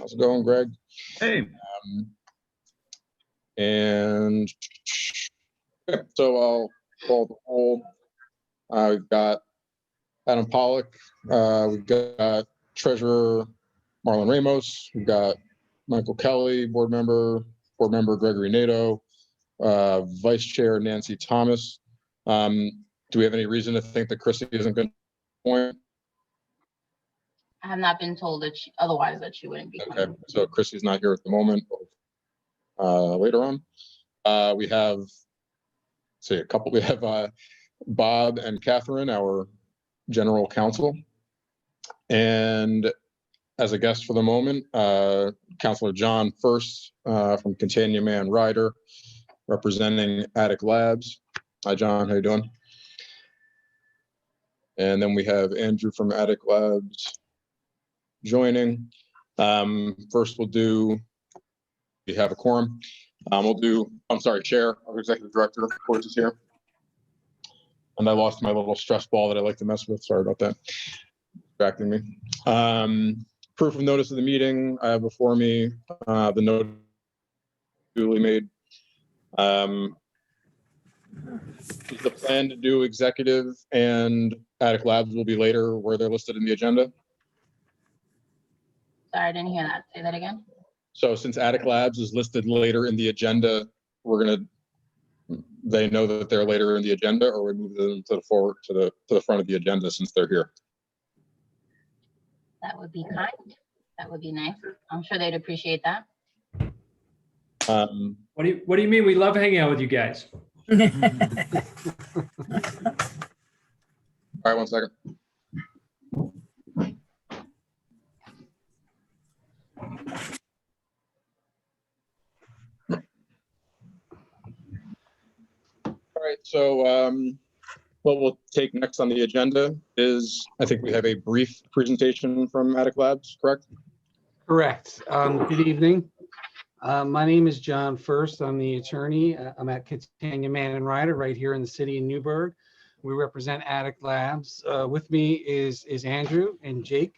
How's it going, Greg? Hey. And so I'll call the roll. We've got Adam Pollock. We've got Treasurer Marlon Ramos. We've got Michael Kelly, Board Member Gregory Nato, Vice Chair Nancy Thomas. Do we have any reason to think that Chrissy isn't going to point? I have not been told that otherwise that she wouldn't be coming. Okay, so Chrissy's not here at the moment. Later on, we have, say a couple. We have Bob and Catherine, our general counsel, and as a guest for the moment, Councilor John First from Catania Man Rider, representing Attic Labs. Hi, John. How you doing? And then we have Andrew from Attic Labs joining. First, we have a quorum. Chair, our Executive Director, of course, is here. And I lost my little stress ball that I like to mess with. Sorry about that. Distracting me. Proof of notice of the meeting. I have before me the note duly made. Is the plan to do executive and Attic Labs will be later where they're listed in the agenda? Sorry, I didn't hear that. Say that again. So since Attic Labs is listed later in the agenda, they know that they're later in the agenda, or we move them to the front of the agenda since they're here? That would be kind. That would be nice. I'm sure they'd appreciate that. What do you mean? We love hanging out with you guys. All right, 1 second. All right, so what we'll take next on the agenda is, I think we have a brief presentation from Attic Labs, correct? Correct. Good evening. My name is John First. I'm the attorney. I'm at Catania Man and Rider right here in the city of Newburgh. We represent Attic Labs. With me is Andrew and Jake.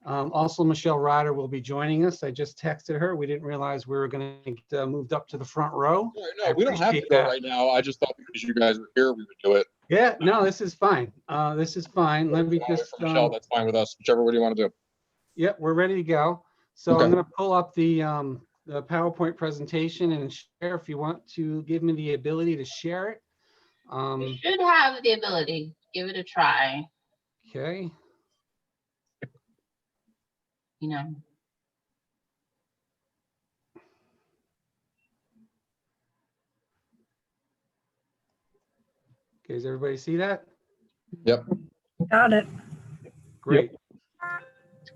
Also, Michelle Ryder will be joining us. I just texted her. We didn't realize we were going to get moved up to the front row. No, we don't have to go right now. I just thought because you guys were here, we would do it. Yeah, no, this is fine. This is fine. Let me just. Michelle, that's fine with us. Whichever one you want to do. Yep, we're ready to go. So Okay. I'm going to pull up the PowerPoint presentation and share. If you want to give me the ability to share it. You should have the ability. Give it a try. Okay. You know. Okay, does everybody see that? Yep. Got it. Great.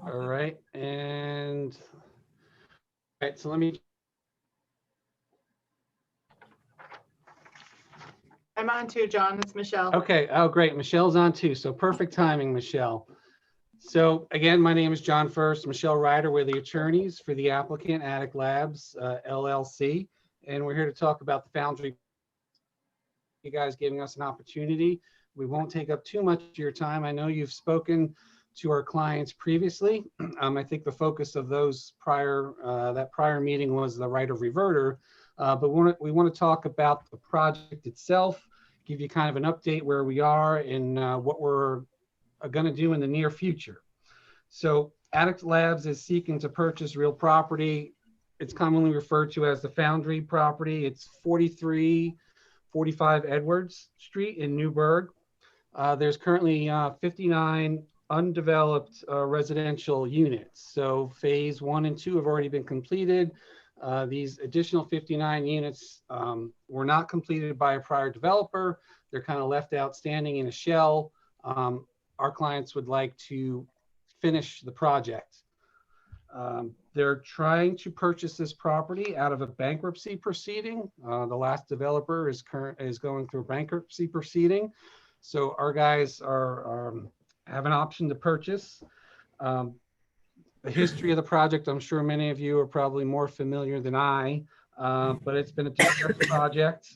All right, and all right, so let me. I'm on too, John. It's Michelle. Okay, oh, great. Michelle's on too. So perfect timing, Michelle. So again, my name is John First, Michelle Ryder. We're the attorneys for the applicant, Attic Labs, LLC. And we're here to talk about the Foundry. You guys giving us an opportunity. We won't take up too much of your time. I know you've spoken to our clients previously. I think the focus of those that prior meeting was the right of reverter. But we want to talk about the project itself, give you kind of an update where we are and what we're going to do in the near future. So Attic Labs is seeking to purchase real property. It's commonly referred to as the Foundry property. It's 4345 Edwards Street in Newburgh. There's currently 59 undeveloped residential units. So phase 1 and 2 have already been completed. These additional 59 units were not completed by a prior developer. They're kind of left outstanding in a shell. Our clients would like to finish the project. They're trying to purchase this property out of a bankruptcy proceeding. The last developer is going through a bankruptcy proceeding. So our guys have an option to purchase. The history of the project, I'm sure many of you are probably more familiar than I, but it's been a distressed project.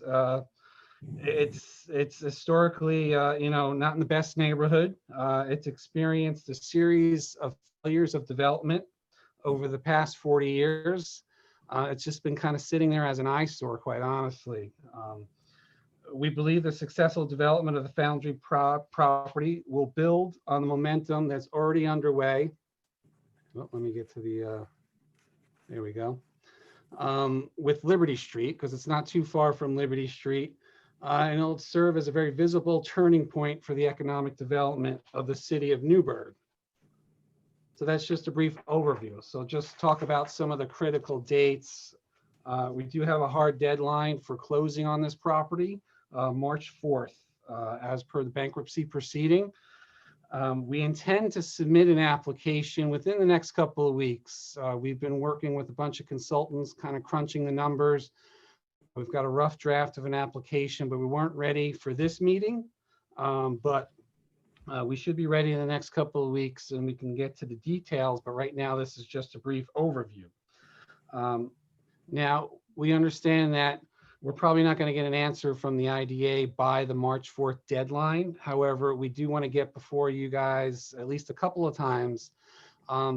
It's historically, not in the best neighborhood. It's experienced a series of failures of development over the past 40 years. It's just been kind of sitting there as an eyesore, quite honestly. We believe the successful development of the Foundry property will build on the momentum that's already underway. Well, let me get to the, there we go. With Liberty Street, because it's not too far from Liberty Street. And it'll serve as a very visible turning point for the economic development of the city of Newburgh. So that's just a brief overview. So just talk about some of the critical dates. We do have a hard deadline for closing on this property, March 4th, as per the bankruptcy proceeding. We intend to submit an application within the next couple of weeks. We've been working with a bunch of consultants, kind of crunching the numbers. We've got a rough draft of an application, but we weren't ready for this meeting. But we should be ready in the next couple of weeks and we can get to the details. But right now, this is just a brief overview. Now, we understand that we're probably not going to get an answer from the IDA by the March 4th deadline. However, we do want to get before you guys at least a couple of times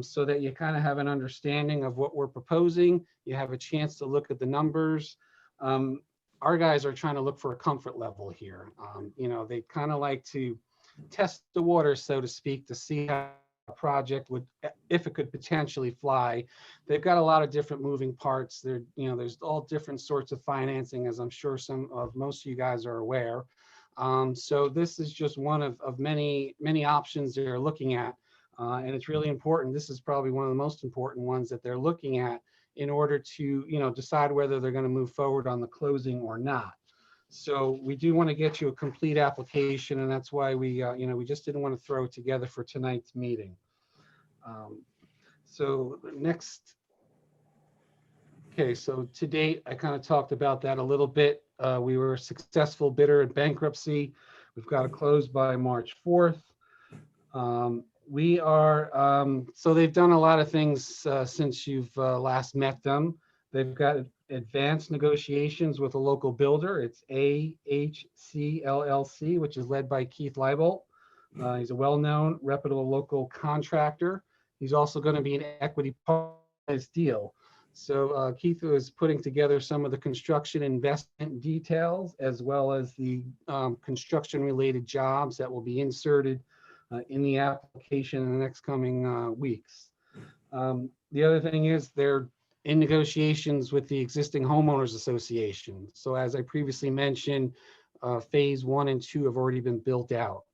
so that you kind of have an understanding of what we're proposing. You have a chance to look at the numbers. Our guys are trying to look for a comfort level here. You know, they kind of like to test the water, so to speak, to see how a project would, if it could potentially fly. They've got a lot of different moving parts. There, you know, there's all different sorts of financing, as I'm sure most of you guys are aware. So this is just one of many options they're looking at, and it's really important. This is probably one of the most important ones that they're looking at in order to, you know, decide whether they're going to move forward on the closing or not. So we do want to get you a complete application, and that's why we, you know, we just didn't want to throw it together for tonight's meeting. So next, okay, so to date, I kind of talked about that a little bit. We were a successful bidder in bankruptcy. We've got to close by March 4th. We are, so they've done a lot of things since you've last met them. They've got advanced negotiations with a local builder. It's AHC LLC, which is led by Keith Leibold. He's a well-known, reputable local contractor. He's also going to be an equity part of this deal. So Keith is putting together some of the construction investment details, as well as the construction-related jobs that will be inserted in the application in the next coming weeks. The other thing is they're in negotiations with the existing homeowners association. So as I previously mentioned, phase 1 and 2 have already been built out.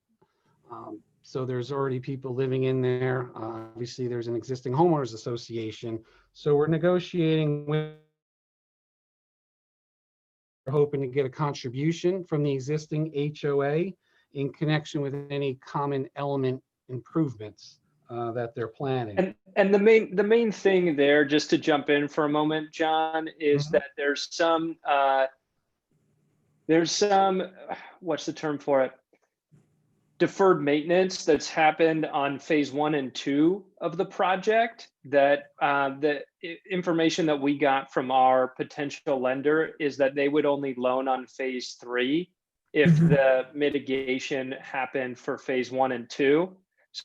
So there's already people living in there. Obviously there's an existing homeowners association. So we're negotiating with, we're hoping to get a contribution from the existing HOA in connection with any common element improvements that they're planning. And the main thing there, just to jump in for a moment, John, is that there's some what's the term for it? Deferred maintenance that's happened on phase 1 and 2 of the project. That the information that we got from our potential lender is that they would only loan on phase 3 if the mitigation happened for phase 1 and 2.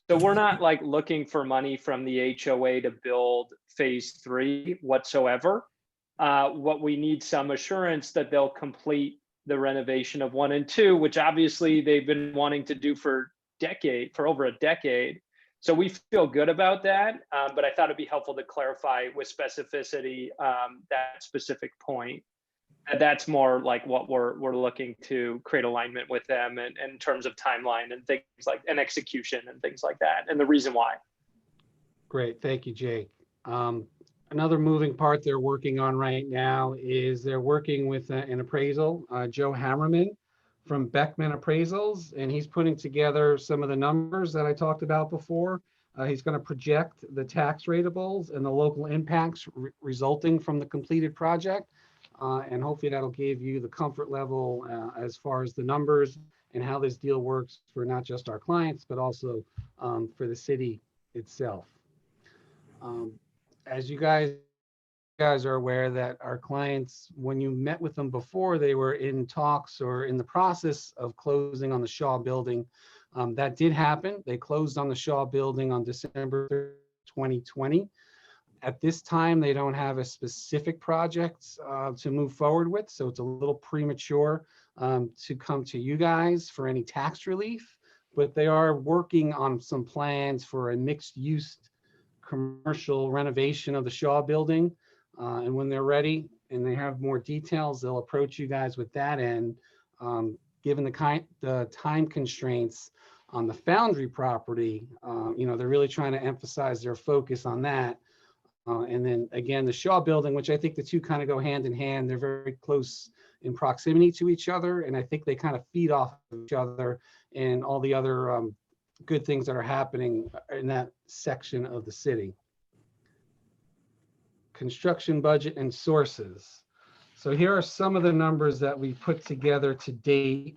So we're not like looking for money from the HOA to build phase 3 whatsoever. What we need some assurance that they'll complete the renovation of 1 and 2, which obviously they've been wanting to do for over a decade. So we feel good about that. But I thought it'd be helpful to clarify with specificity that specific point. And that's more like what we're looking to create alignment with them and in terms of timeline and things like and execution and things like that, and the reason why. Great, thank you, Jake. Another moving part they're working on right now is they're working with an appraisal, Joe Hammerman from Beckman Appraisals, and he's putting together some of the numbers that I talked about before. He's going to project the tax ratables and the local impacts resulting from the completed project. And hopefully that'll give you the comfort level as far as the numbers and how this deal works for not just our clients, but also for the city itself. As you guys are aware that our clients, when you met with them before, they were in talks or in the process of closing on the Shaw building. That did happen. They closed on the Shaw building on December 2020. At this time, they don't have a specific project to move forward with, so it's a little premature to come to you guys for any tax relief, but they are working on some plans for a mixed-use commercial renovation of the Shaw Building. And when they're ready and they have more details, they'll approach you guys with that end. Given the time constraints on the Foundry property, they're really trying to emphasize their focus on that. And then again, the Shaw Building, which I think the two kind of go hand in hand, they're very close in proximity to each other. And I think they kind of feed off of each other and all the other good things that are happening in that section of the city. Construction budget and sources. So here are some of the numbers that we put together to date.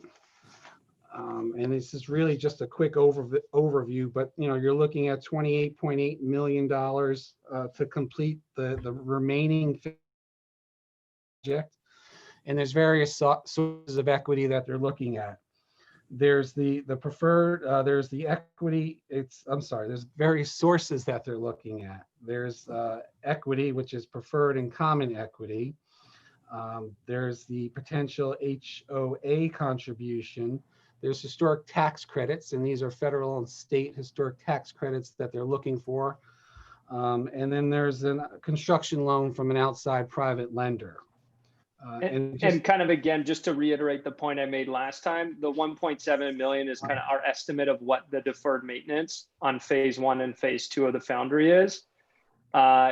And this is really just a quick overview, but you're looking at $28.8 million to complete the remaining project. And there's various sources of equity that they're looking at. There's the preferred, there's the equity, there's various sources that they're looking at. There's equity, which is preferred and common equity. There's the potential HOA contribution. There's historic tax credits, and these are federal and state historic tax credits that they're looking for. And then there's a construction loan from an outside private lender. And kind of, again, just to reiterate the point I made last time, the 1.7 million is kind of our estimate of what the deferred maintenance on phase 1 and phase 2 of the Foundry is.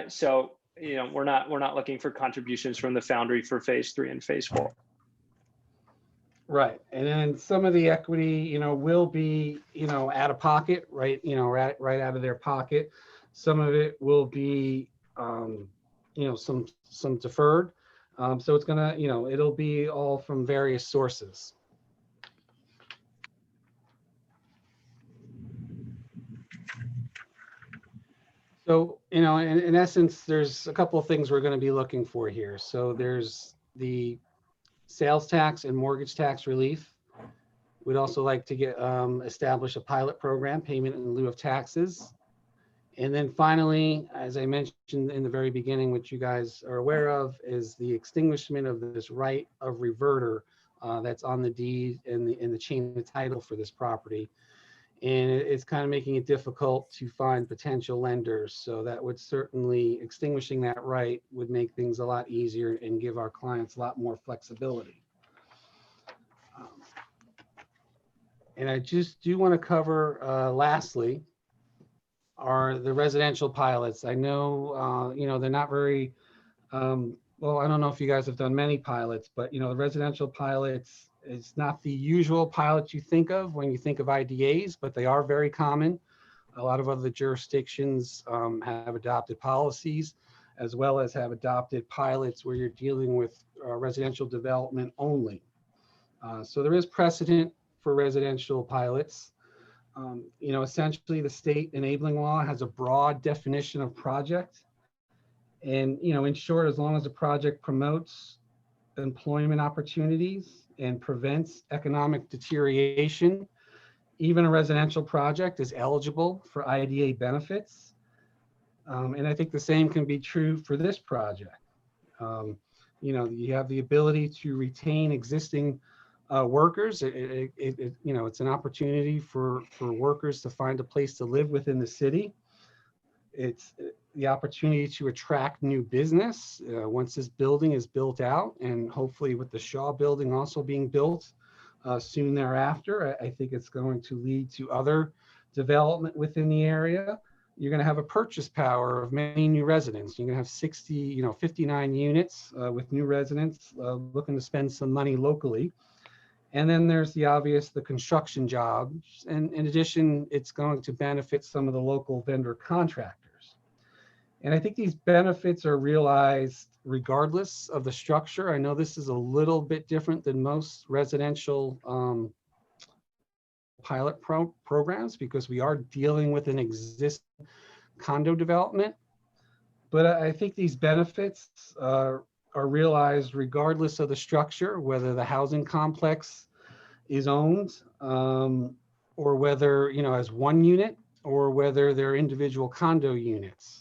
So, we're not looking for contributions from the Foundry for phase 3 and phase 4. Right. And then some of the equity, will be, out of pocket, right? Right out of their pocket. Some of it will be, some deferred. So it's gonna, it'll be all from various sources. So, in essence, there's a couple of things we're going to be looking for here. So there's the sales tax and mortgage tax relief. We'd also like to get establish a pilot program, payment in lieu of taxes. And then finally, as I mentioned in the very beginning, which you guys are aware of, is the extinguishment of this right of reverter that's on the deed and in the chain of title for this property. And it's kind of making it difficult to find potential lenders. So that would certainly, extinguishing that right would make things a lot easier and give our clients a lot more flexibility. And I just do want to cover, lastly, are the residential pilots. I know, they're not very, well, I don't know if you guys have done many pilots, but, the residential pilots, it's not the usual pilots you think of when you think of IDAs, but they are very common. A lot of other jurisdictions have adopted policies, as well as have adopted pilots where you're dealing with residential development only. So there is precedent for residential pilots. Essentially the state enabling law has a broad definition of project. And, in short, as long as a project promotes employment opportunities and prevents economic deterioration, even a residential project is eligible for IDA benefits. And I think the same can be true for this project. You have the ability to retain existing workers. It's an opportunity for workers to find a place to live within the city. It's the opportunity to attract new business once this building is built out, and hopefully with the Shaw Building also being built soon thereafter, I think it's going to lead to other development within the area. You're going to have a purchase power of many new residents. You're going to have 59 units with new residents looking to spend some money locally. And then there's the obvious, the construction jobs. And in addition, it's going to benefit some of the local vendor contractors. And I think these benefits are realized regardless of the structure. I know this is a little bit different than most residential pilot programs because we are dealing with an existing condo development. But I think these benefits are realized regardless of the structure, whether the housing complex is owned or whether, as one unit or whether they're individual condo units.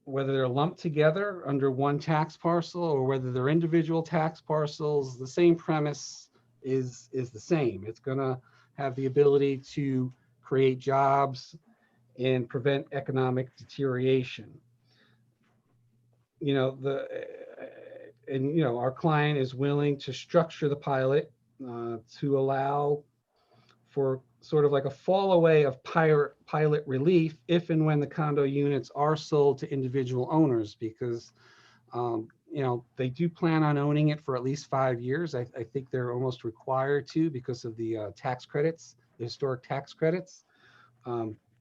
whether they're lumped together under one tax parcel or whether they're individual tax parcels, the same premise is the same. It's going to have the ability to create jobs and prevent economic deterioration. Our client is willing to structure the pilot to allow for sort of like a fall away of pilot relief if and when the condo units are sold to individual owners, because they do plan on owning it for at least 5 years. I think they're almost required to because of the tax credits, the historic tax credits.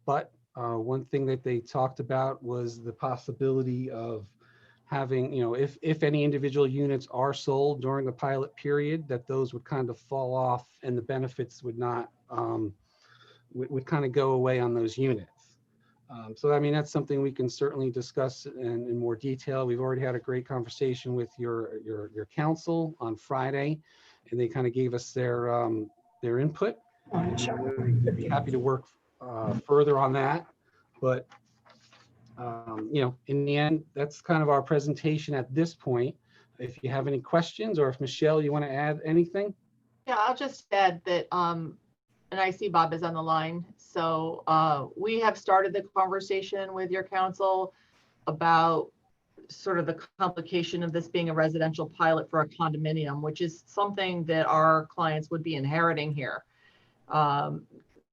But one thing that they talked about was the possibility of having, if any individual units are sold during the pilot period, that those would kind of fall off and the benefits would not, would kind of go away on those units. So, I mean, that's something we can certainly discuss in more detail. We've already had a great conversation with your council on Friday, and they kind of gave us their input. I'd be happy to work further on that, but in the end, that's kind of our presentation at this point. If you have any questions, or if Michelle, you want to add anything? Yeah, I'll just add that, and I see Bob is on the line. So we have started the conversation with your council about sort of the complication of this being a residential pilot for a condominium, which is something that our clients would be inheriting here.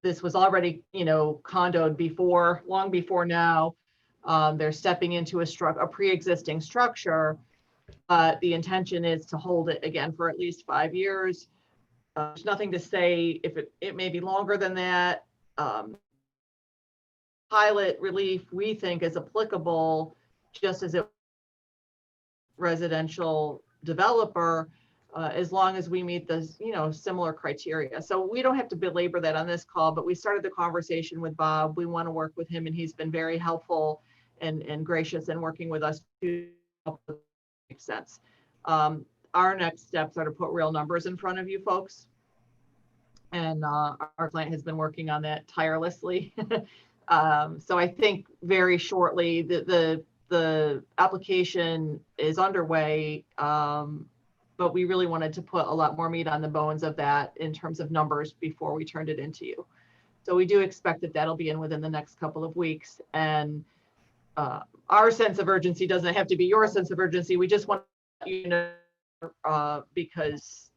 This was already, condoed before, long before now. They're stepping into a pre-existing structure, but the intention is to hold it again for at least 5 years. There's nothing to say if it may be longer than that. Pilot relief, we think, is applicable just as a residential developer, as long as we meet the, similar criteria. So we don't have to belabor that on this call, but we started the conversation with Bob. We want to work with him, and he's been very helpful and gracious in working with us to make sense. Our next steps are to put real numbers in front of you folks. And our client has been working on that tirelessly. So I think very shortly the application is underway, but we really wanted to put a lot more meat on the bones of that in terms of numbers before we turned it into you. So we do expect that that'll be in within the next couple of weeks. And our sense of urgency doesn't have to be your sense of urgency. We just want you to know, because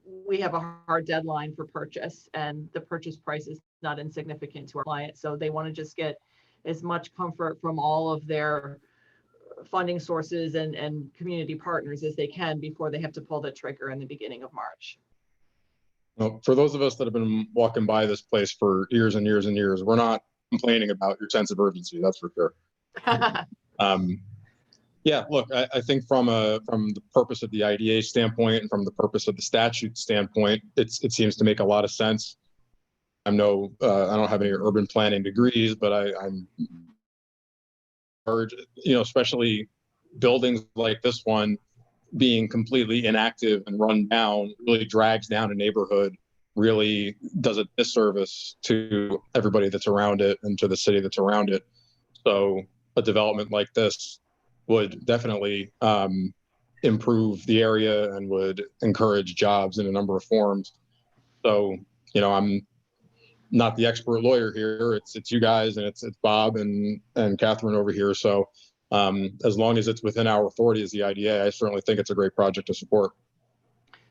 we have a hard deadline for purchase, and the purchase price is not insignificant to our client. So they want to just get as much comfort from all of their funding sources and community partners as they can before they have to pull the trigger in the beginning of March. Well, for those of us that have been walking by this place for years and years and years, we're not complaining about your sense of urgency. That's for sure. Yeah, look, I think from the purpose of the IDA standpoint and from the purpose of the statute standpoint, it seems to make a lot of sense. I don't have any urban planning degrees, but I'm especially buildings like this one being completely inactive and run down really drags down a neighborhood, really does a disservice to everybody that's around it and to the city that's around it. So a development like this would definitely improve the area and would encourage jobs in a number of forms. So, I'm not the expert lawyer here. It's you guys, and it's Bob and Catherine over here. So as long as it's within our authority as the IDA, I certainly think it's a great project to support.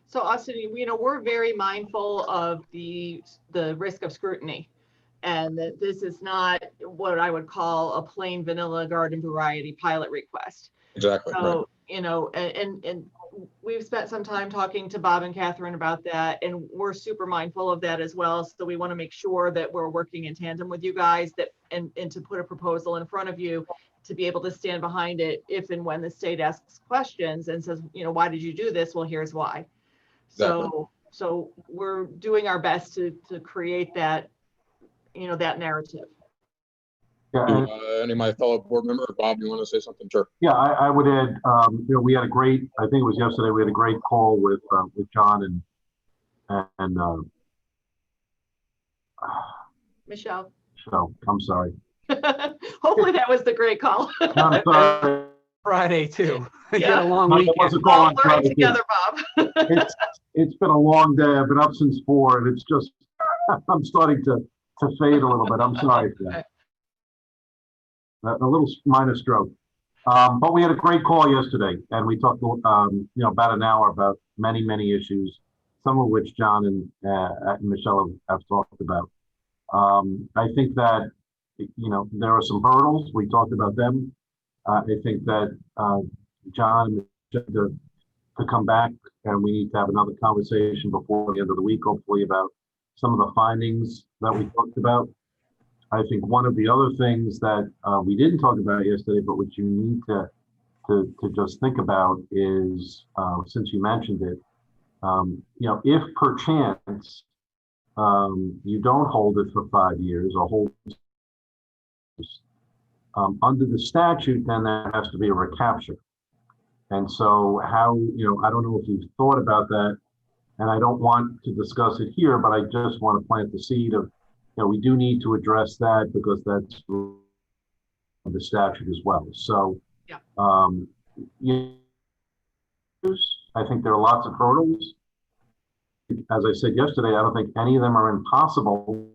So Austin, we're very mindful of the risk of scrutiny, and that this is not what I would call a plain vanilla garden variety pilot request. Exactly. So, right. And we've spent some time talking to Bob and Catherine about that, and we're super mindful of that as well. So we want to make sure that we're working in tandem with you guys, and to put a proposal in front of you to be able to stand behind it if and when the state asks questions and says, why did you do this? Well, here's why. Exactly. So we're doing our best to create that, that narrative. Yeah, Any of my fellow board members, Bob, you want to say something? Sure. yeah, I would add, we had a great, I think it was yesterday, we had a great call with John and Michelle. so I'm sorry. Hopefully that was the great call. I'm sorry. Friday too. You Yeah. had a long It weekend. was a We're call all on learning Friday, too. together, Bob. It's been a long day. I've been up since 4 and it's just, I'm starting to fade a little bit. I'm sorry for that. A little minor stroke. But we had a great call yesterday and we talked, about an hour about many, many issues, some of which John and Michelle have talked about. I think that, there are some hurdles. We talked about them. I think that John to come back and we need to have another conversation before the end of the week, hopefully, about some of the findings that we talked about. I think one of the other things that we didn't talk about yesterday, but which you need to just think about is, since you mentioned it, if perchance you don't hold it for 5 years or hold under the statute, then there has to be a recapture. And so how, I don't know if you've thought about that, and I don't want to discuss it here, but I just want to plant the seed of, we do need to address that because that's the statute as well. So, Yeah. I think there are lots of hurdles. As I said yesterday, I don't think any of them are impossible.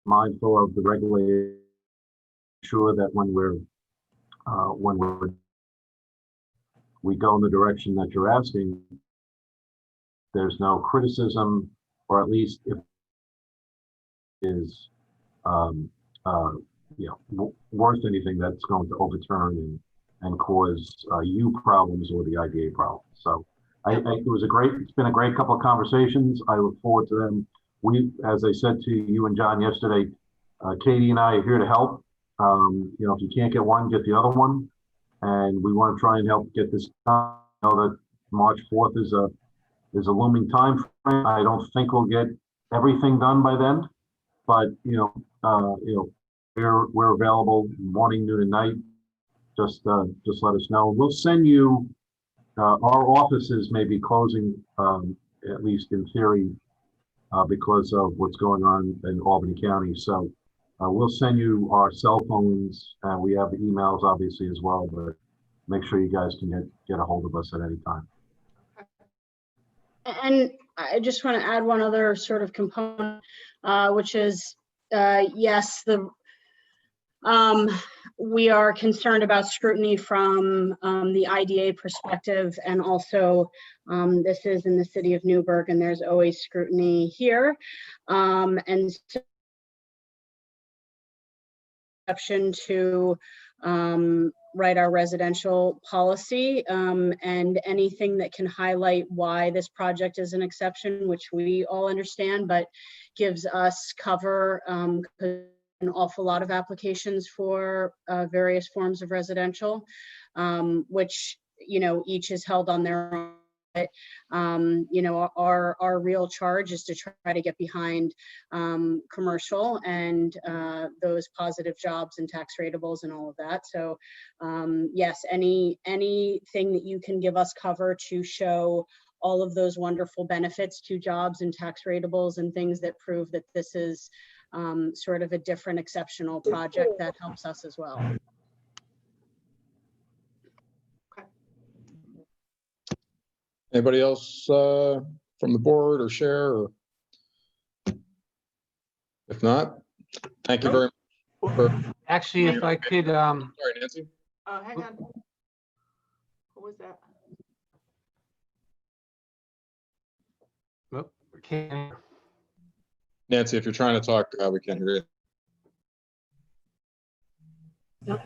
Mindful of the regulator, sure that when we go in the direction that you're asking, there's no criticism, or at least if is worth anything that's going to overturn and cause you problems or the IDA problems. So it's been a great couple of conversations. I look forward to them. As I said to you and John yesterday, Katie and I are here to help. If you can't get one, get the other one. And we want to try and help get this done. I know that March 4th is a looming time frame. I don't think we'll get everything done by then, but we're available morning, noon, and night. Just let us know. We'll send you. Our offices may be closing, at least in theory, because of what's going on in Albany County. So we'll send you our cell phones. We have the emails obviously as well, but make sure you guys can get a hold of us at any time. And I just want to add one other sort of component, which is, yes, we are concerned about scrutiny from the IDA perspective, and also this is in the city of Newburgh, and there's always scrutiny here. And so, exception to write our residential policy, and anything that can highlight why this project is an exception, which we all understand, but gives us cover, an awful lot of applications for various forms of residential, which, each is held on their own. But, our real charge is to try to get behind commercial and those positive jobs and tax ratables and all of that. So yes, anything that you can give us cover to show all of those wonderful benefits to jobs and tax ratables and things that prove that this is sort of a different exceptional project, that helps us as well. Anybody else from the board or share? Or if not, thank you very much. Actually, if I could, Sorry, Nancy. Hang on. What was that? okay. Nancy, if you're trying to talk, we can't hear you.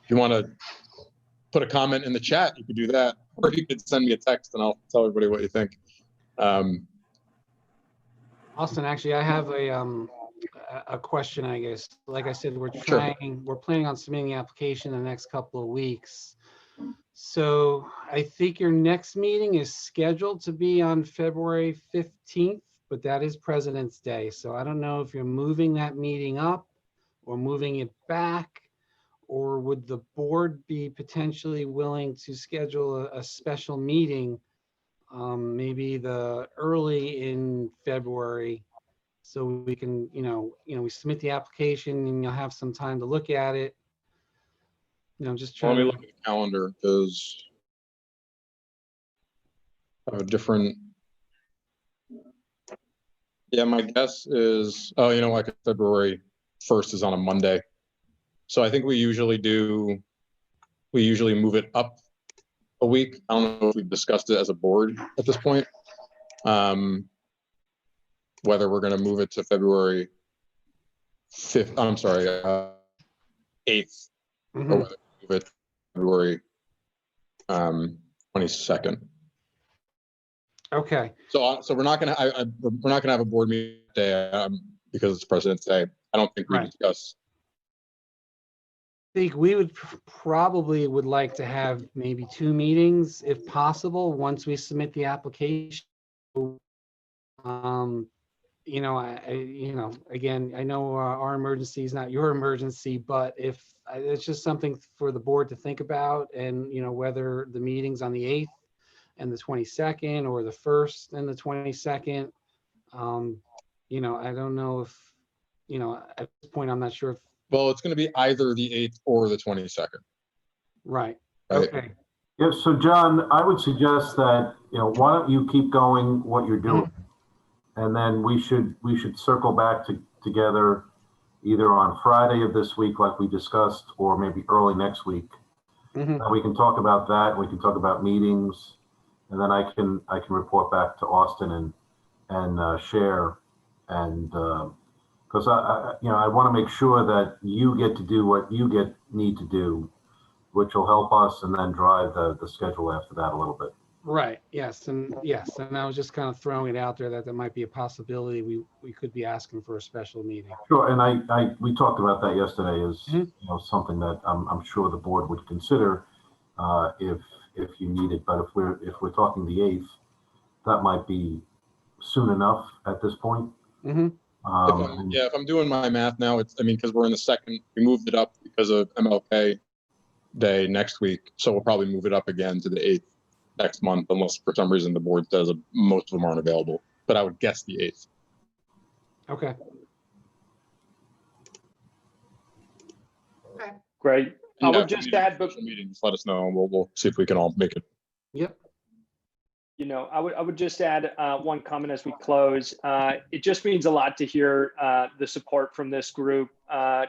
If you want to put a comment in the chat, you could do that, or you could send me a text and I'll tell everybody what you think. Austin, actually, I have a question, I guess. Like I said, we're Sure. planning on submitting the application in the next couple of weeks. So I think your next meeting is scheduled to be on February 15th, but that is President's Day. So I don't know if you're moving that meeting up or moving it back, or would the board be potentially willing to schedule a special meeting maybe the early in February. So we can, we submit the application and you'll have some time to look at it. Just Let trying me to, look at the calendar because different. Yeah, my guess is, like February 1st is on a Monday. So I think we usually move it up a week. I don't know if we've discussed it as a board at this point. Whether we're going to move it to February 5th, 8th, or Mhm. whether we move it to February 22nd. Okay, So we're not gonna we're not gonna have a board meeting today because it's President's Day. I don't think we Right. discuss. I think we would probably would like to have maybe 2 meetings if possible, once we submit the application. Again, I know our emergency is not your emergency, but if it's just something for the board to think about, and whether the meeting's on the 8th and the 22nd, or the 1st and the 22nd. I don't know if, at this point, I'm not sure if, Well, it's gonna be either the 8th or the 22nd. right, Right. okay, Yeah, so John, I would suggest that, why don't you keep going what you're doing? And then we should circle back together either on Friday of this week, like we discussed, or maybe early next week. Mhm. And we can talk about that. We can talk about meetings, and then I can report back to Austin and share, and because I want to make sure that you get to do what you need to do, which will help us, and then drive the schedule after that a little bit. Right, yes, and I was just kind of throwing it out there that might be a possibility. We could be asking for a special meeting. Sure, and we talked about that yesterday as Mhm. something that I'm sure the board would consider if you need it. But if we're talking the 8th, that might be soon enough at this point. Mhm. If I'm doing my math now, because we're in the second, we moved it up because of MLK Day next week, so we'll probably move it up again to the 8th next month, unless for some reason the board says most of them aren't available. But I would guess the 8th. Okay, Great. I Yeah, would if we just need a add, special meeting, just let us know, and we'll see if we can all make it. yep, I would just add one comment as we close. It just means a lot to hear the support from this group.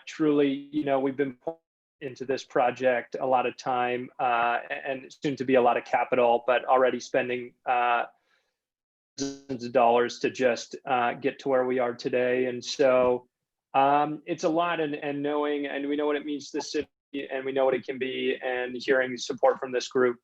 Truly, we've been pouring into this project a lot of time and soon to be a lot of capital, but already spending thousands of dollars to just get to where we are today. And so it's a lot, and knowing, and we know what it means to the city, and we know what it can be, and hearing support from this group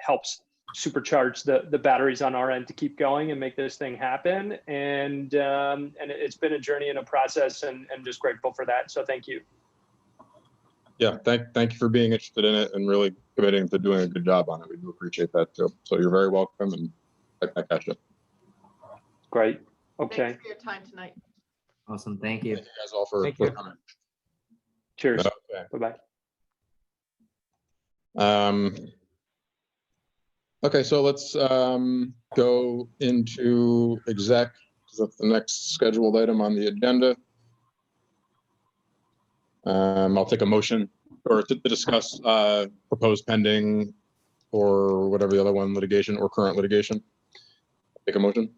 helps supercharge the batteries on our end to keep going and make this thing happen. And it's been a journey and a process, and just grateful for that. So thank you. Yeah, thank you for being interested in it and really committing to doing a good job on it. We do appreciate that too. So you're very welcome, and I catch it. Great. Okay. Thanks for your time tonight. Awesome. Thank you. Thank you guys all for Thank you. coming. Cheers. Okay. Bye-bye. Okay, so let's go into exec, because that's the next scheduled item on the agenda. I'll take a motion or to discuss proposed pending or whatever the other one, litigation or current litigation. Take a motion.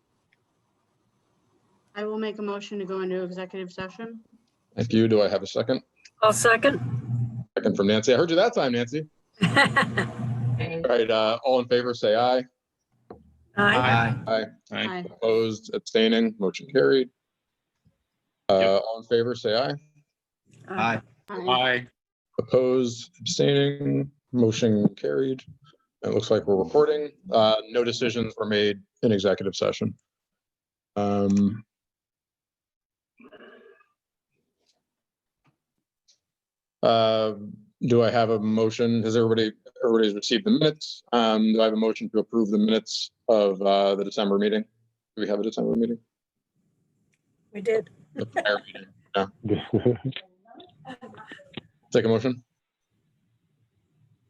I will make a motion to go into executive session. Thank you. Do I have a second? I'll second. Second from Nancy. I heard you that time, Nancy. All right, all in favor, say aye. Aye. Aye. Aye. Opposed, abstaining, motion carried. All in favor, say aye. Aye. Aye. Opposed, abstaining, motion carried. It looks like we're recording. No decisions were made in executive session. Do I have a motion? Has everybody's received the minutes? Do I have a motion to approve the minutes of the December meeting? Do we have a December meeting? We did. The prior meeting? No. Take a motion.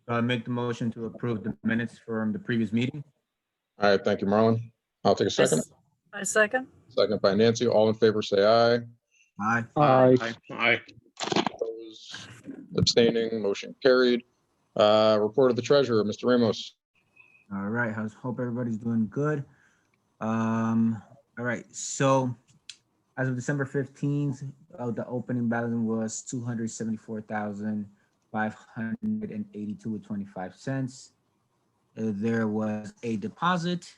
Make the motion to approve the minutes from the previous meeting. All right, thank you, Marlon. I'll take a second. I second. Second by Nancy. All in favor, say aye. Aye. Aye. Opposed, abstaining, motion carried. Report of the treasurer, Mr. Ramos. All right. Hope everybody's doing good. All right. So as of December 15th, the opening balance was 274,582 with 25 cents. There was a deposit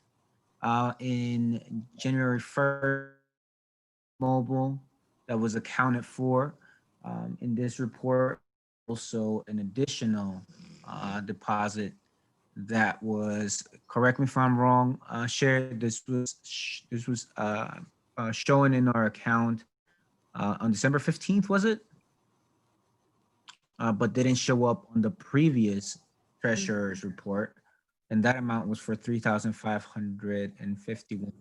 in January 1st mobile that was accounted for in this report. Also an additional deposit that was, correct me if I'm wrong, shared. This was shown in our account on December 15th, was it? But didn't show up on the previous treasurer's report. And that amount was for 3,551.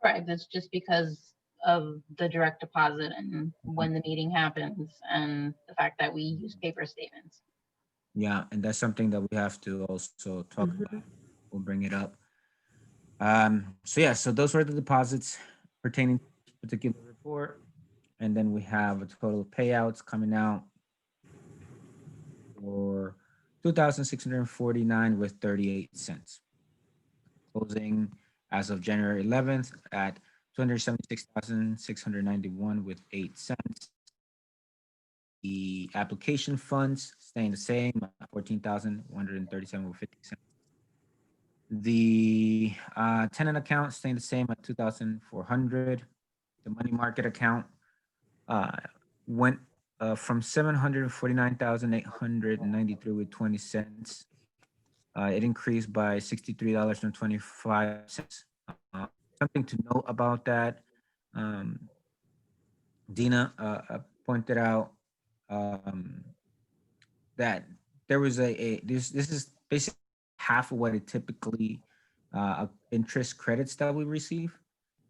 Correct. It's just because of the direct deposit and when the meeting happens and the fact that we use paper statements. Yeah, and that's something that we have to also talk about. We'll bring it up. So those were the deposits pertaining to this particular report. And then we have a total of payouts coming out for 2,649 with 38 cents. Closing as of January 11th at 276,691 with 8 cents. The application funds staying the same, 14,137 with 50 cents. The tenant account staying the same at 2,400. The money market account went from 749,893 with 20 cents. It increased by $63.25. Something to note about that, Dina pointed out that there was this is basically half of what it typically interest credits that we receive.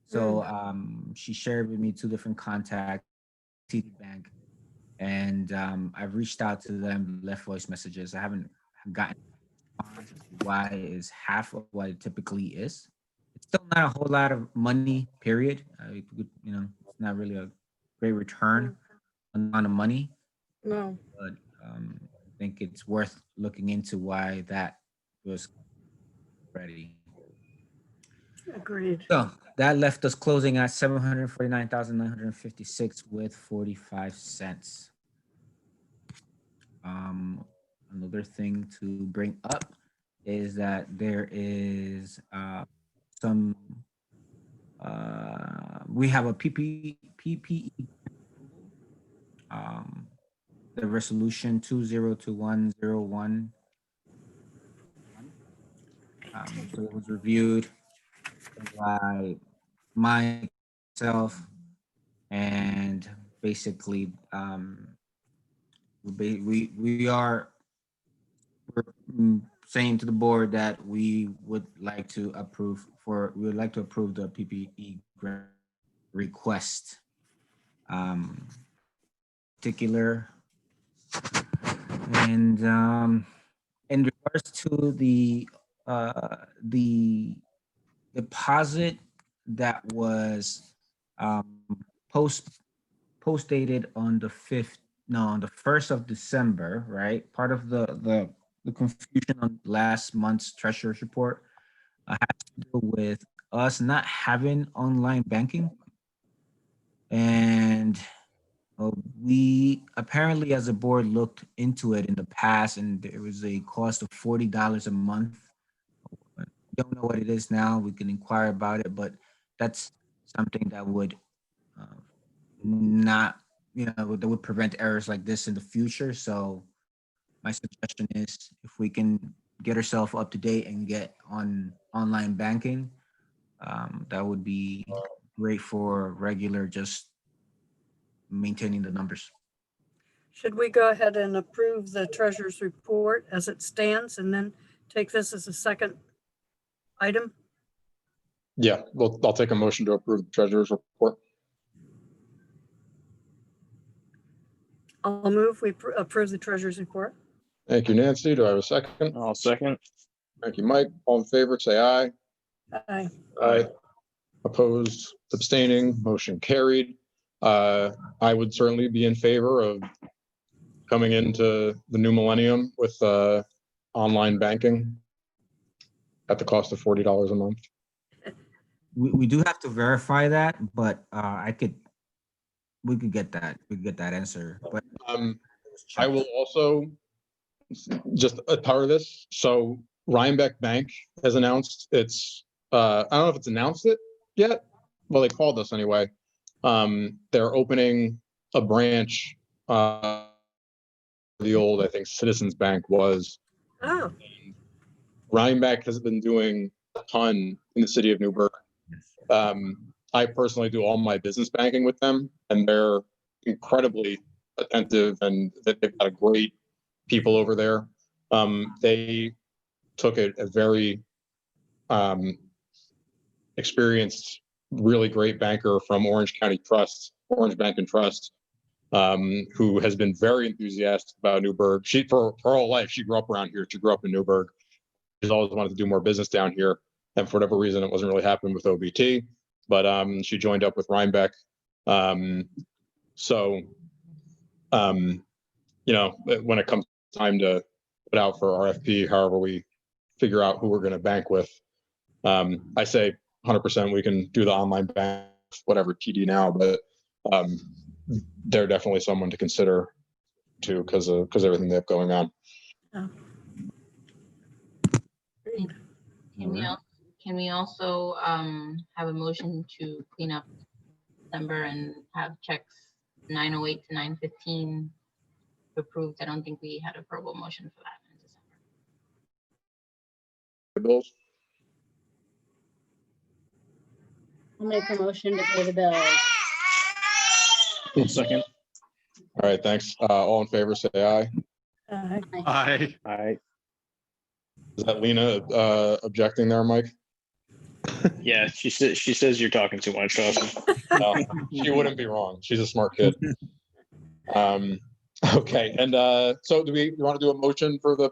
So she shared with me 2 different contacts, TD Bank, and I've reached out to them, left voice messages. I haven't gotten why is half of what it typically is. It's still not a whole lot of money, period. It's not really a great return on the money. No. But I think it's worth looking into why that was ready. Agreed. So that left us closing at 749,956 with 45 cents. Another thing to bring up is that there is we have a PPE, the resolution 202101. So it was reviewed by myself, and basically we're saying to the board that we would like to approve the PPE grant request. Particular, and in regards to the deposit that was post dated on the 1st of December, right? Part of the confusion on last month's treasurer's report has to do with us not having online banking. And we apparently as a board looked into it in the past, and there was a cost of $40 a month. We don't know what it is now. We can inquire about it, but that's something that would that would prevent errors like this in the future. So my suggestion is if we can get ourselves up to date and get on online banking, that would be great for regular just maintaining the numbers. Should we go ahead and approve the treasurer's report as it stands and then take this as a second item? Yeah, I'll take a motion to approve the treasurer's report. I'll move, we approve the treasurer's report. Thank you, Nancy. Do I have a second? I'll second. Thank you, Mike. All in favor, say aye. Aye. Aye. Opposed, abstaining, motion carried. I would certainly be in favor of coming into the new millennium with online banking at the cost of $40 a month. We do have to verify that, but we could get that. We could get that answer. But I will also, just a part of this, so Rhinebeck Bank has announced its, I don't know if it's announced it yet. Well, they called us anyway. They're opening a branch, the old, I think, Citizens Bank was. Oh, Rhinebeck has been doing a ton in the city of Newburgh. I personally do all my business banking with them, and they're incredibly attentive, and that they've got a great people over there. They took a very experienced, really great banker from Orange County Trust, Orange Bank and Trust, who has been very enthusiastic about Newburgh. She, for her whole life, she grew up around here. She grew up in Newburgh. She's always wanted to do more business down here. And for whatever reason, it wasn't really happening with OBT, but she joined up with Rhinebeck. You know, when it comes time to put out for RFP, however we figure out who we're going to bank with, I say 100% we can do the online bank, whatever TD now, but they're definitely someone to consider too, because everything they have going on. yeah. Can we also have a motion to clean up December and have checks 908 to 915 approved? I don't think we had a verbal motion for that in December. The bills? I'll make a motion to pay the bills. Second. All right, thanks. All in favor, say aye. Aye. Aye. Is that Lena objecting there, Mike? Yeah, she says you're talking too much, Austin. No, she wouldn't be wrong. She's a smart kid. Okay, and so do we want to do a motion for the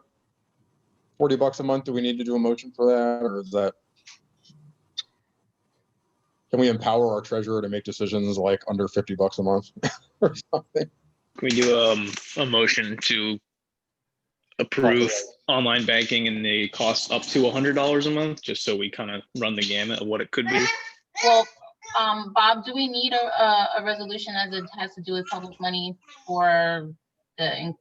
$40 a month? Do we need to do a motion for that, or is that? Can we empower our treasurer to make decisions like under $50 a month or something? Can we do a motion to approve online banking and the cost up to $100 a month, just so we kind of run the gamut of what it could be? Well, Bob, do we need a resolution as it has to do with public money for to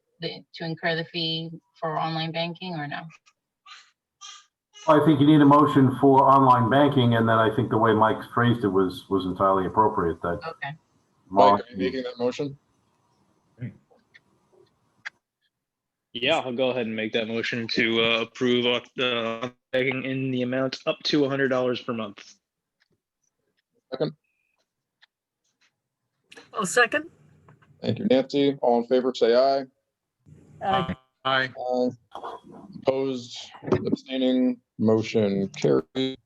incur the fee for online banking, or no? I think you need a motion for online banking, and then I think the way Mike phrased it was entirely appropriate. That Okay. Mike, are you making that motion? Yeah, I'll go ahead and make that motion to approve banking in the amount up to $100 per month. Second. Oh, second? Thank you, Nancy. All in favor, say aye. Aye. Aye. Opposed, abstaining, motion carried.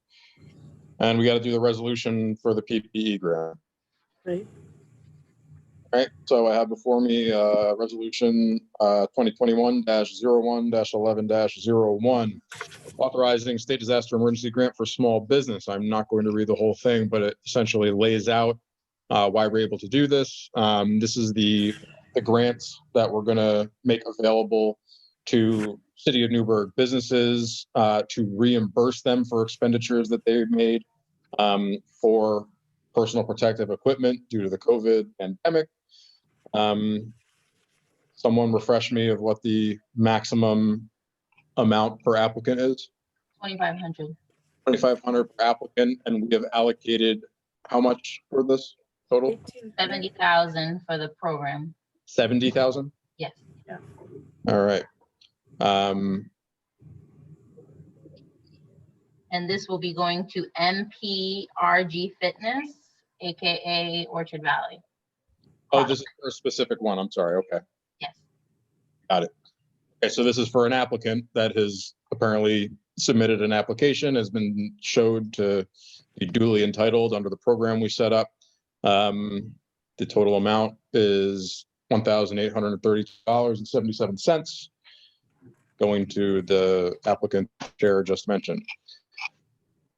And we got to do the resolution for the PPE grant. Right. All right, so I have before me resolution 2021-01-11-01, authorizing state disaster emergency grant for small business. I'm not going to read the whole thing, but it essentially lays out why we're able to do this. This is the grants that we're going to make available to City of Newburgh businesses to reimburse them for expenditures that they've made for personal protective equipment due to the COVID pandemic. Someone refresh me of what the maximum amount per applicant is. 2,500. 2,500 per applicant, and we have allocated how much for this total? 70,000 for the program. 70,000? Yes. Yeah. All right. And this will be going to MPRG Fitness, AKA Orchard Valley. Oh, this is for a specific one. I'm sorry. Okay. Yes. Got it. Okay, so this is for an applicant that has apparently submitted an application, has been showed to be duly entitled under the program we set up. The total amount is $1,830.77. going to the applicant chair just mentioned.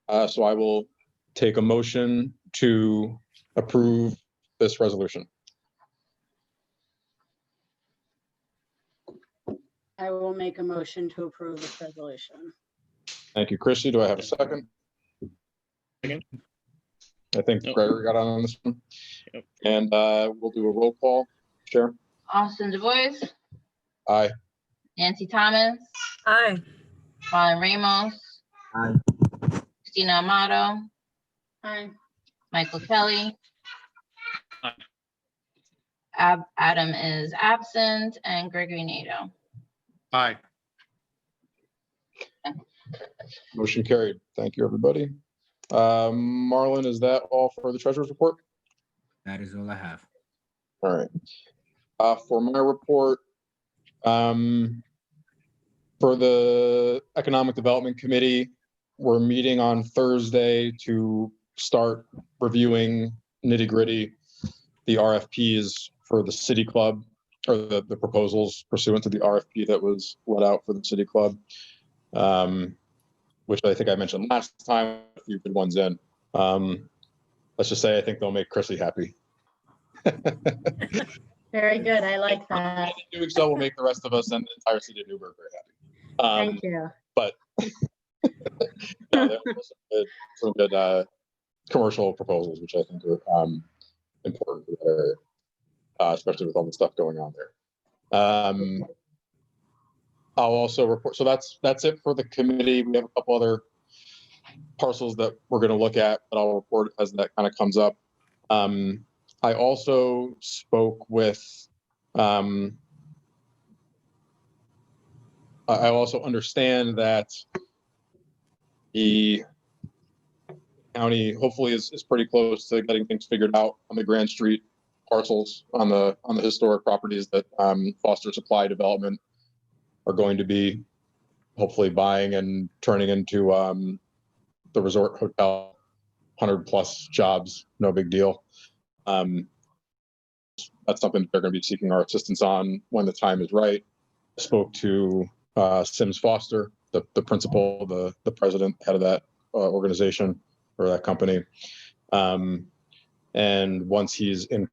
So I will take a motion to approve this resolution. I will make a motion to approve this resolution. Thank you, Chrissy. Do I have a second? Second. I think Yep. Gregory got on this one. Yep. And we'll do a roll call. Chair? Austin DeVois, Aye. Nancy Thomas, Aye. Ron Ramos. Aye. Christina Amato, Aye. Michael Kelly. Aye. Adam is absent, and Gregory Nato. Aye. Motion carried. Thank you, everybody. Marlon, is that all for the treasurer's report? That is all I have. All right. For my report, for the Economic Development Committee, we're meeting on Thursday to start reviewing nitty-gritty the RFPs for the city club, or the proposals pursuant to the RFP that was let out for the city club, which I think I mentioned last time, a few good ones in. Let's just say I think they'll make Chrissy happy. Very good. I like that. Doing so will make the rest of us and the entire city of Newburgh very happy. Thank you. No, there were some good commercial proposals, which I think are important for that area, especially with all the stuff going on there. I'll also report. So that's it for the committee. We have a couple other parcels that we're going to look at, but I'll report as that kind of comes up. I also spoke with. I also understand that the county hopefully is pretty close to getting things figured out on the Grand Street parcels on the historic properties that Foster Supply Development are going to be hopefully buying and turning into the resort hotel, 100+ jobs, no big deal. That's something they're going to be seeking our assistance on when the time is right. I spoke to Sims Foster, the principal, the president, head of that organization or that company. And once he's in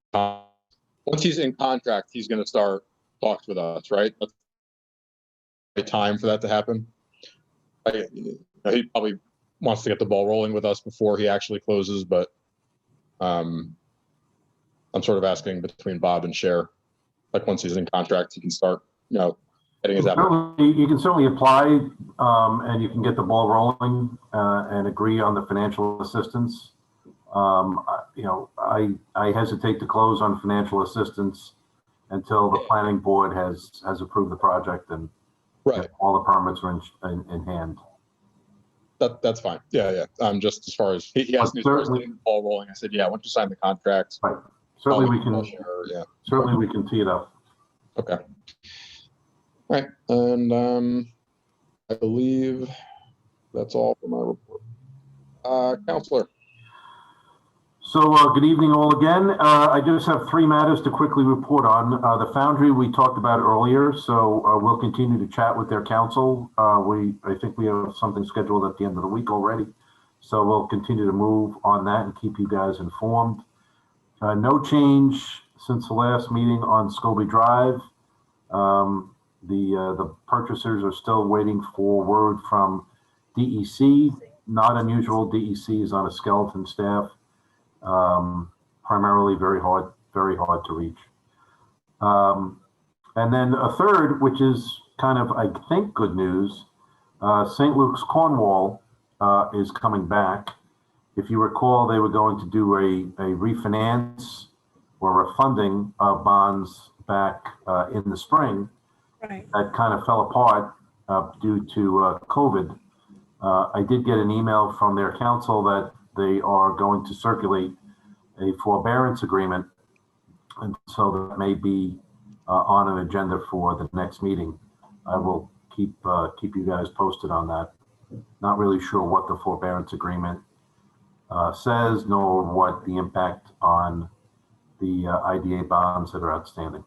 contract, he's going to start talks with us, right? That's the time for that to happen. He probably wants to get the ball rolling with us before he actually closes, but I'm sort of asking between Bob and Cher, like once he's in contract, he can start, getting his application. You can certainly apply, and you can get the ball rolling and agree on the financial assistance. I hesitate to close on financial assistance until the planning board has approved the project and Right. all the permits are in hand. That's fine. Yeah. Just as far as he asked me as far as getting the ball rolling, I said, yeah, once you sign the contract. Right. Certainly we can. Yeah. Certainly we can tee it up. Okay. All right. And I believe that's all for my report. Counselor. So good evening all again. I just have 3 matters to quickly report on. The Foundry we talked about earlier, so we'll continue to chat with their counsel. I think we have something scheduled at the end of the week already. So we'll continue to move on that and keep you guys informed. No change since the last meeting on Scobie Drive. The purchasers are still waiting for word from DEC. Not unusual, DEC is on a skeleton staff. Primarily very hard to reach. And then a third, which is kind of, I think, good news, St. Luke's Cornwall is coming back. If you recall, they were going to do a refinance or a funding of bonds back in the spring. Right. That kind of fell apart due to COVID. I did get an email from their counsel that they are going to circulate a forbearance agreement, and so that may be on an agenda for the next meeting. I will keep you guys posted on that. Not really sure what the forbearance agreement says, nor what the impact on the IDA bonds that are outstanding.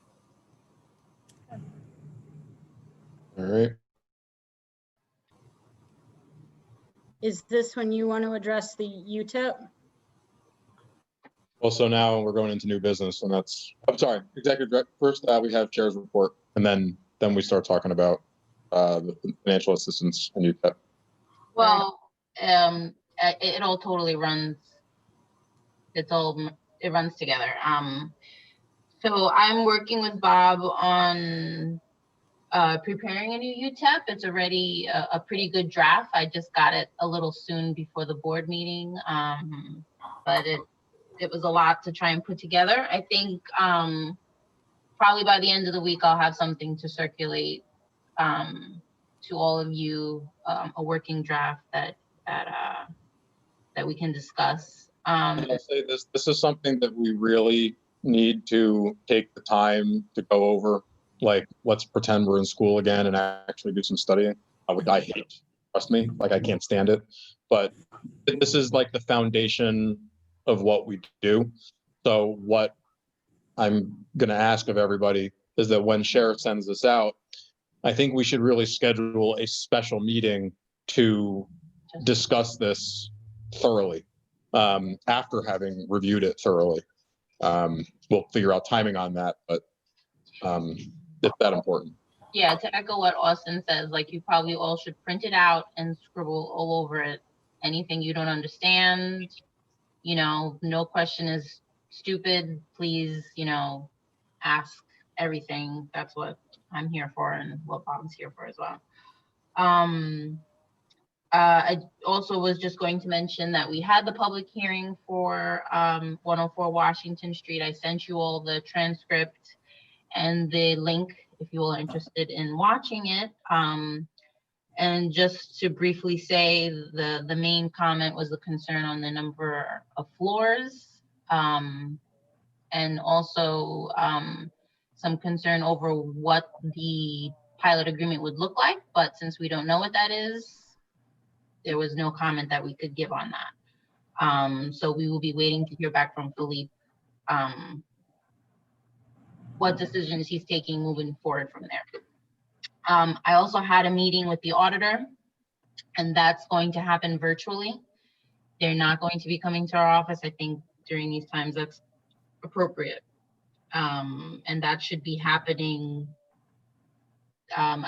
All right. Is this when you want to address the UTEP? Well, so now we're going into new business and that's, I'm sorry, executive direct, first, we have chair's report and then we start talking about, the financial assistance and UTEP. Well, it all totally runs. It runs together. So I'm working with Bob on preparing a new UTEP. It's already a pretty good draft. I just got it a little soon before the board meeting, but it was a lot to try and put together. I think probably by the end of the week, I'll have something to circulate to all of you, a working draft that we can discuss. And I'll say this is something that we really need to take the time to go over. Like, let's pretend we're in school again and actually do some studying, which I hate, trust me, like I can't stand it. But this is like the foundation of what we do. So what I'm gonna ask of everybody is that when Sheriff sends this out, I think we should really schedule a special meeting to discuss this thoroughly, after having reviewed it thoroughly. We'll figure out timing on that, but it's that important. Yeah, to echo what Austin says, like you probably all should print it out and scribble all over it. Anything you don't understand, no question is stupid. Please, ask everything. That's what I'm here for and what Bob's here for as well. I also was just going to mention that we had the public hearing for 104 Washington Street. I sent you all the transcript and the link if you are interested in watching it. And just to briefly say, the main comment was the concern on the number of floors, and also some concern over what the pilot agreement would look like. But since we don't know what that is, there was no comment that we could give on that. So we will be waiting to hear back from Philippe what decisions he's taking moving forward from there. I also had a meeting with the auditor, and that's going to happen virtually. They're not going to be coming to our office. I think during these times that's appropriate. And that should be happening.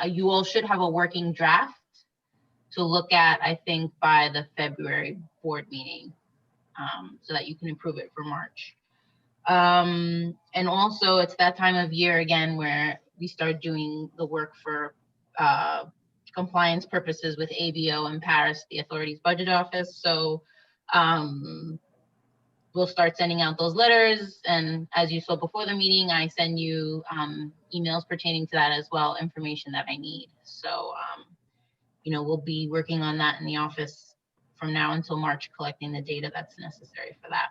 You all should have a working draft to look at, I think, by the February board meeting, so that you can approve it for March. And also it's that time of year again where we start doing the work for compliance purposes with ABO and Paris, the authority's budget office. So we'll start sending out those letters. And as you saw before the meeting, I send you emails pertaining to that as well, information that I need. So, we'll be working on that in the office from now until March, collecting the data that's necessary for that.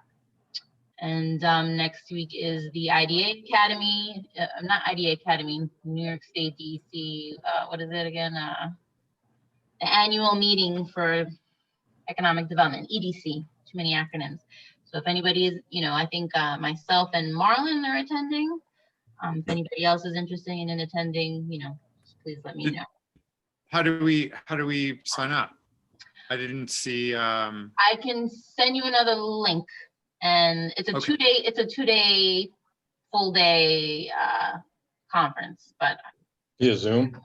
And next week is the IDA Academy, not IDA Academy, New York State DEC, what is it again? The annual meeting for economic development, EDC, too many acronyms. So if anybody is, I think myself and Marlon are attending. If anybody else is interested in attending, please let me know. How do we sign up? I didn't see. I can send you another link. And it's a Okay. two-day full day conference, but Via Zoom?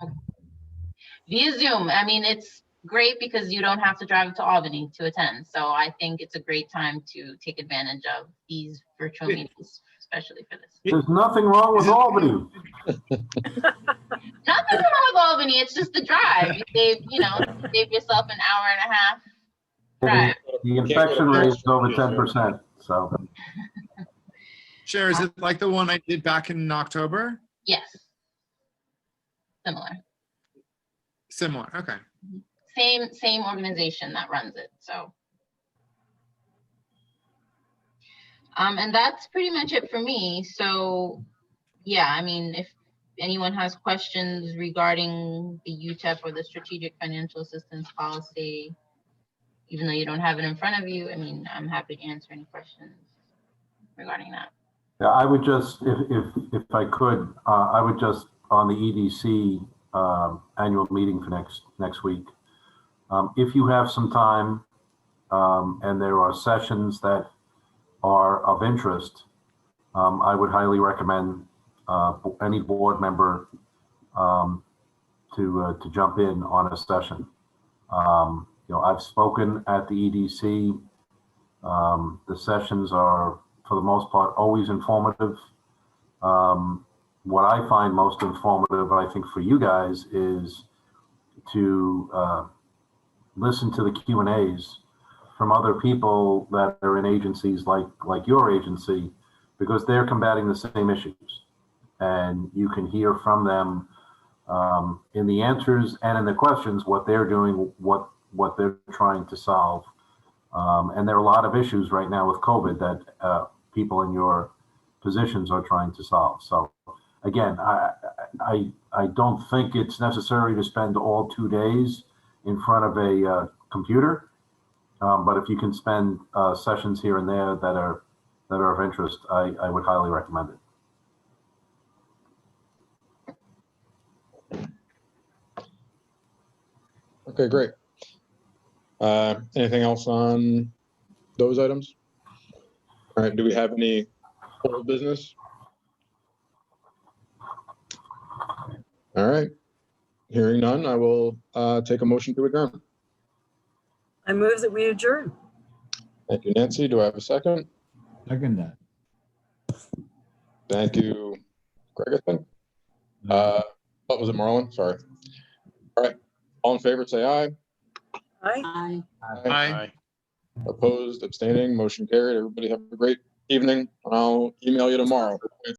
via Zoom. I mean, it's great because you don't have to drive to Albany to attend. So I think it's a great time to take advantage of these virtual meetings, especially for this. There's nothing wrong with Albany. Nothing wrong with Albany. It's just the drive. You save yourself an hour and a half drive. The infection rate is over 10%, so. Cher, is it like the one I did back in October? Yes. Similar. Similar, okay. Same organization that runs it, so. And that's pretty much it for me. So, yeah, I mean, if anyone has questions regarding the UTEP or the Strategic Financial Assistance Policy, even though you don't have it in front of you, I mean, I'm happy to answer any questions regarding that. Yeah, I would just, if I could, I would just, on the EDC annual meeting for next week, If you have some time, and there are sessions that are of interest, I would highly recommend any board member to jump in on a session. I've spoken at the EDC. The sessions are, for the most part, always informative. What I find most informative, I think, for you guys is to listen to the Q&As from other people that are in agencies like your agency, because they're combating the same issues. And you can hear from them in the answers and in the questions what they're doing, what they're trying to solve. And there are a lot of issues right now with COVID that people in your positions are trying to solve. So again, I don't think it's necessary to spend all 2 days in front of a computer. But if you can spend sessions here and there that are of interest, I would highly recommend it. Okay, great. Anything else on those items? All right, do we have any old business? All right, hearing none, I will take a motion to adjourn. I move that we adjourn. Thank you, Nancy. Do I have a second? Second that. Thank you, Greg, I think. What was it, Marlon? Sorry. All right, all in favor, say aye. Aye. Aye. Opposed, abstaining, motion carried. Everybody have a great evening. I'll email you tomorrow.